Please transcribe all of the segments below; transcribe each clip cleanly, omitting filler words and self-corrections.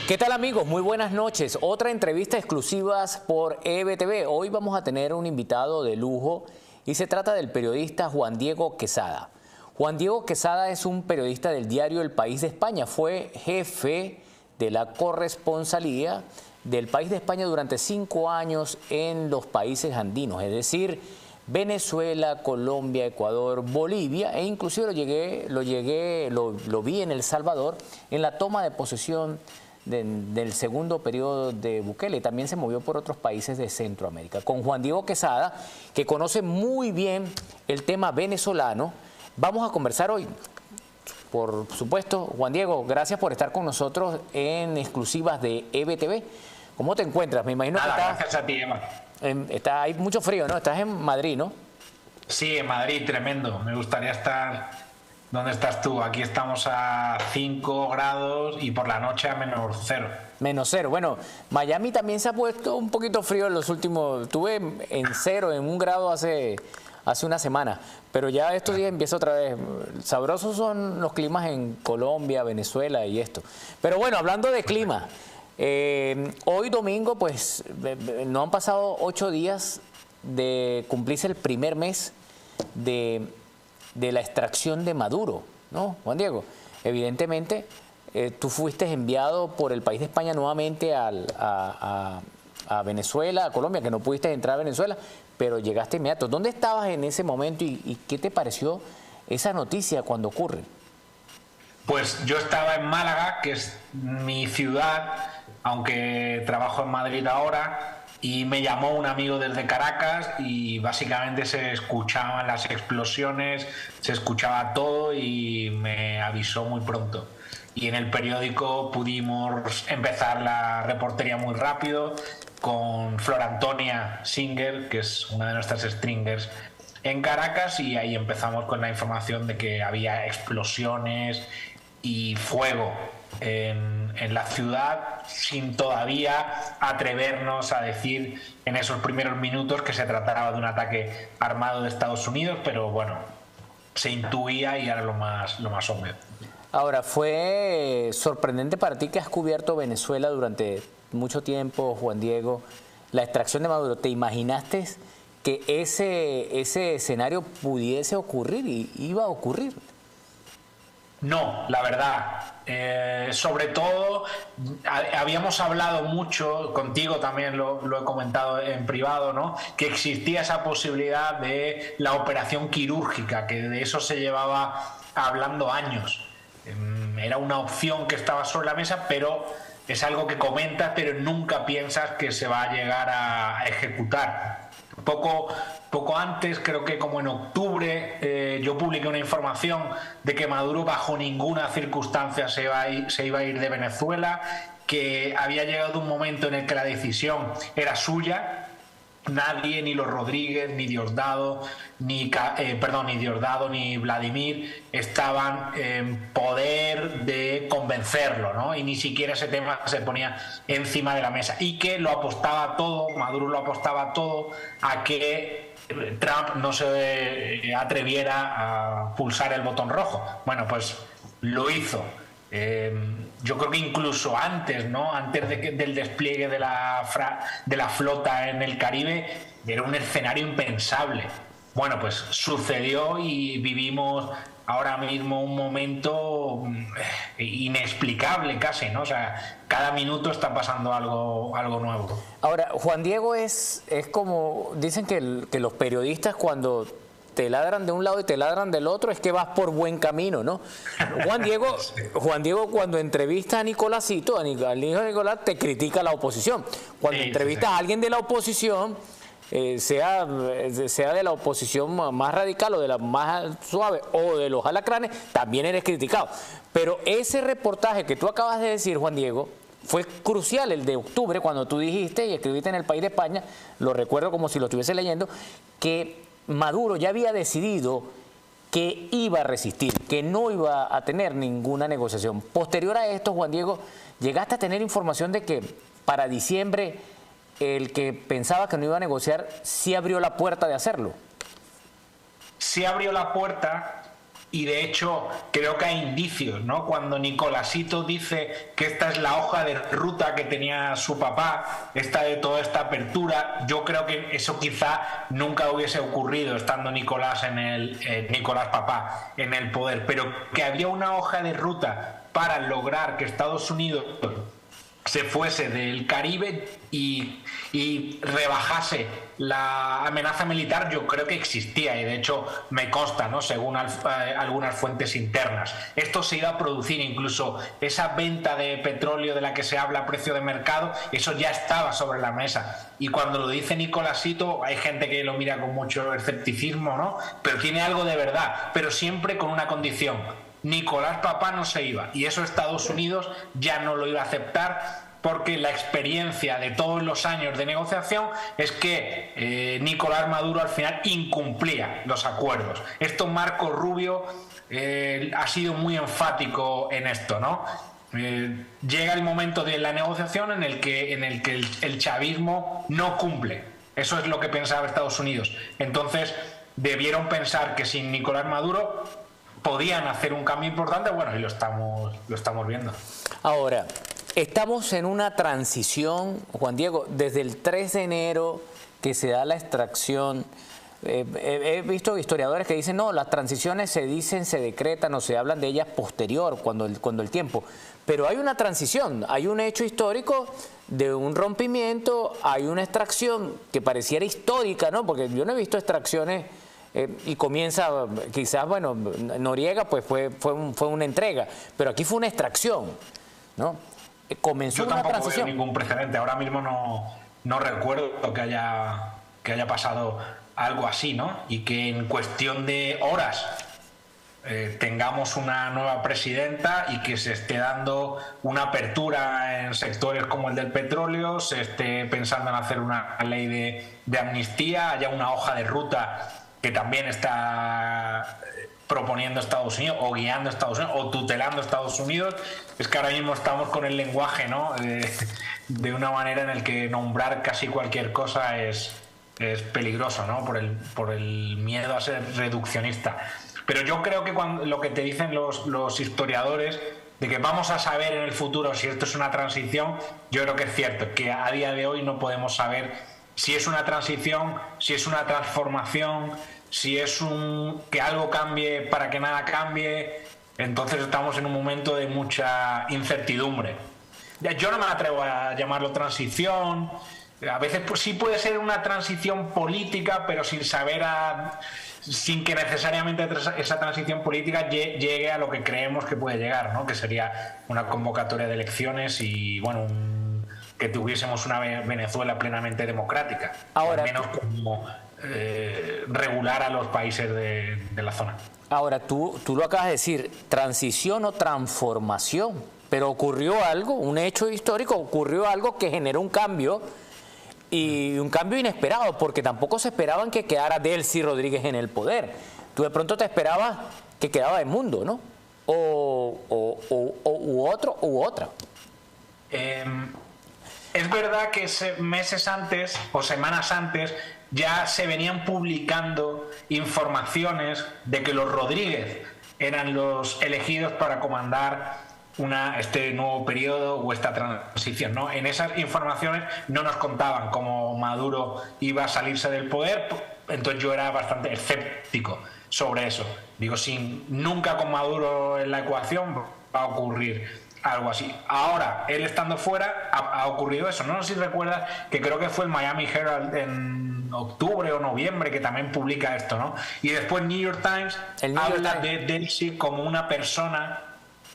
¿Qué tal, amigos? Muy buenas noches. Otra entrevista exclusivas por EBTV. Hoy vamos a tener un invitado de lujo y se trata del periodista Juan Diego Quesada. Juan Diego Quesada es un periodista del diario El País de España. Fue jefe de la corresponsalía del País de España durante 5 años en los países andinos, es decir, Venezuela, Colombia, Ecuador, Bolivia, e inclusive lo vi en El Salvador en la toma de posesión del segundo periodo de Bukele. También se movió por otros países de Centroamérica. Con Juan Diego Quesada, que conoce muy bien el tema venezolano, vamos a conversar hoy. Por supuesto, Juan Diego, gracias por estar con nosotros en exclusivas de EBTV. ¿Cómo te encuentras? Me imagino que gracias a ti, Emma. Hay mucho frío, ¿no? Estás en Madrid, ¿no? Sí, en Madrid, tremendo. Me gustaría estar donde estás tú. Aquí estamos a 5 grados y por la noche a -0. -0. Bueno, Miami también se ha puesto un poquito frío en los últimos... Estuve en 0, en 1 grado hace una semana, pero ya estos días empieza otra vez. Sabrosos son los climas en Colombia, Venezuela y esto. Pero bueno, hablando de clima, hoy domingo, pues no han pasado 8 días de cumplirse el primer mes de la extracción de Maduro, ¿no, Juan Diego? Evidentemente, tú fuiste enviado por el País de España nuevamente a Venezuela, a Colombia, que no pudiste entrar a Venezuela, pero llegaste inmediato. ¿Dónde estabas en ese momento y qué te pareció esa noticia cuando ocurre? Pues yo estaba en Málaga, que es mi ciudad, aunque trabajo en Madrid ahora, y me llamó un amigo desde Caracas y básicamente se escuchaban las explosiones, se escuchaba todo y me avisó muy pronto. Y en el periódico pudimos empezar la reportería muy rápido con Flor Antonia Singer, que es una de nuestras stringers en Caracas, y ahí empezamos con la información de que había explosiones y fuego en la ciudad, sin todavía atrevernos a decir en esos primeros minutos que se trataba de un ataque armado de Estados Unidos, pero bueno, se intuía y era lo más obvio. Ahora, ¿fue sorprendente para ti que has cubierto Venezuela durante mucho tiempo, Juan Diego, la extracción de Maduro? ¿Te imaginaste que ese escenario pudiese ocurrir y iba a ocurrir? No, la verdad. Sobre todo, habíamos hablado mucho, contigo también lo he comentado en privado, ¿no? Que existía esa posibilidad de la operación quirúrgica, que de eso se llevaba hablando años. Era una opción que estaba sobre la mesa, pero es algo que comentas, pero nunca piensas que se va a llegar a ejecutar. Poco antes, creo que como en octubre, yo publiqué una información de que Maduro bajo ninguna circunstancia se iba a ir de Venezuela, que había llegado un momento en el que la decisión era suya. Nadie, ni los Rodríguez, ni Diosdado, ni Vladimir estaban en poder de convencerlo, ¿no? Y ni siquiera ese tema se ponía encima de la mesa. Y que lo apostaba todo, Maduro lo apostaba todo a que Trump no se atreviera a pulsar el botón rojo. Bueno, pues lo hizo. Yo creo que incluso antes, ¿no? Antes del despliegue de la flota en el Caribe, era un escenario impensable. Bueno, pues sucedió y vivimos ahora mismo un momento inexplicable casi, ¿no? O sea, cada minuto está pasando algo nuevo. Ahora, Juan Diego es como, dicen que los periodistas cuando te ladran de un lado y te ladran del otro, es que vas por buen camino, ¿no? Juan Diego, cuando entrevista a Nicolásito, al hijo de Nicolás, te critica la oposición. Cuando entrevistas a alguien de la oposición, sea de la oposición más radical o de la más suave o de los alacranes, también eres criticado. Pero ese reportaje que tú acabas de decir, Juan Diego, fue crucial, el de octubre, cuando tú dijiste y escribiste en El País de España, lo recuerdo como si lo estuviese leyendo, que Maduro ya había decidido que iba a resistir, que no iba a tener ninguna negociación. Posterior a esto, Juan Diego, llegaste a tener información de que para diciembre el que pensaba que no iba a negociar sí abrió la puerta de hacerlo. Sí abrió la puerta, y de hecho creo que hay indicios, ¿no? Cuando Nicolásito dice que esta es la hoja de ruta que tenía su papá, esta de toda esta apertura, yo creo que eso quizá nunca hubiese ocurrido estando Nicolás Nicolás papá en el poder, pero que había una hoja de ruta para lograr que Estados Unidos se fuese del Caribe y rebajase la amenaza militar, yo creo que existía, y de hecho me consta, ¿no?, según algunas fuentes internas. Esto se iba a producir, incluso esa venta de petróleo de la que se habla a precio de mercado, eso ya estaba sobre la mesa. Y cuando lo dice Nicolásito, hay gente que lo mira con mucho escepticismo, ¿no?, pero tiene algo de verdad, pero siempre con una condición: Nicolás papá no se iba, y eso Estados Unidos ya no lo iba a aceptar, porque la experiencia de todos los años de negociación es que Nicolás Maduro al final incumplía los acuerdos. Esto Marco Rubio ha sido muy enfático en esto, ¿no? Llega el momento de la negociación en el que el chavismo no cumple. Eso es lo que pensaba Estados Unidos. Entonces debieron pensar que sin Nicolás Maduro podían hacer un cambio importante, bueno, y lo estamos viendo. Ahora, estamos en una transición, Juan Diego, desde el 3 de enero que se da la extracción. He visto historiadores que dicen, no, las transiciones se dicen, se decretan o se hablan de ellas posterior, cuando el tiempo. Pero hay una transición, hay un hecho histórico de un rompimiento, hay una extracción que pareciera histórica, ¿no? Porque yo no he visto extracciones y comienza, quizás, bueno, Noriega pues fue una entrega, pero aquí fue una extracción, ¿no? Comenzó una transición. Yo tampoco veo ningún precedente, ahora mismo no recuerdo que haya pasado algo así, ¿no? Y que en cuestión de horas tengamos una nueva presidenta y que se esté dando una apertura en sectores como el del petróleo, se esté pensando en hacer una ley de amnistía, haya una hoja de ruta que también está proponiendo Estados Unidos, o guiando Estados Unidos, o tutelando Estados Unidos. Es que ahora mismo estamos con el lenguaje, ¿no?, de una manera en el que nombrar casi cualquier cosa es peligroso, ¿no?, por el miedo a ser reduccionista. Pero yo creo que lo que te dicen los historiadores de que vamos a saber en el futuro si esto es una transición, yo creo que es cierto, que a día de hoy no podemos saber si es una transición, si es una transformación, si es que algo cambie para que nada cambie. Entonces estamos en un momento de mucha incertidumbre. Yo no me atrevo a llamarlo transición. A veces pues sí puede ser una transición política, pero sin que necesariamente esa transición política llegue a lo que creemos que puede llegar, ¿no?, que sería una convocatoria de elecciones y, bueno, que tuviésemos una Venezuela plenamente democrática. Ahora, al menos como regular a los países de la zona. Ahora, tú lo acabas de decir, transición o transformación, pero ocurrió algo, un hecho histórico, ocurrió algo que generó un cambio, y un cambio inesperado, porque tampoco se esperaban que quedara Delcy Rodríguez en el poder. Tú de pronto te esperabas que quedaba Edmundo, ¿no? U otro u otra. Es verdad que meses antes o semanas antes ya se venían publicando informaciones de que los Rodríguez eran los elegidos para comandar este nuevo periodo o esta transición, ¿no? En esas informaciones no nos contaban cómo Maduro iba a salirse del poder, entonces yo era bastante escéptico sobre eso. Digo, nunca con Maduro en la ecuación va a ocurrir algo así. Ahora, él estando fuera, ha ocurrido eso. No sé si recuerdas que creo que fue el Miami Herald en octubre o noviembre que también publica esto, ¿no? Y después New York Times habla de Delcy como una persona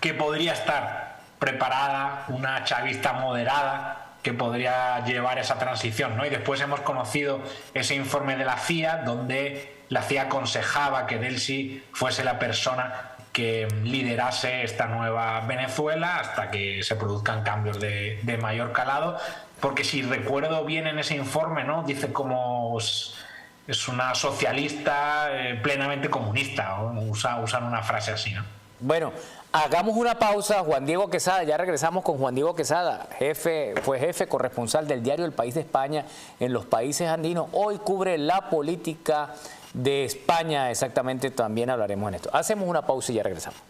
que podría estar preparada, una chavista moderada, que podría llevar esa transición, ¿no? Y después hemos conocido ese informe de la CIA, donde la CIA aconsejaba que Delcy fuese la persona que liderase esta nueva Venezuela hasta que se produzcan cambios de mayor calado, porque si recuerdo bien en ese informe, ¿no?, dice como es una socialista plenamente comunista, ¿no? Usan una frase así, ¿no? Bueno, hagamos una pausa. Juan Diego Quesada, ya regresamos con Juan Diego Quesada, fue jefe corresponsal del diario El País de España en los países andinos. Hoy cubre la política de España exactamente también hablaremos en esto. Hacemos una pausa y ya regresamos.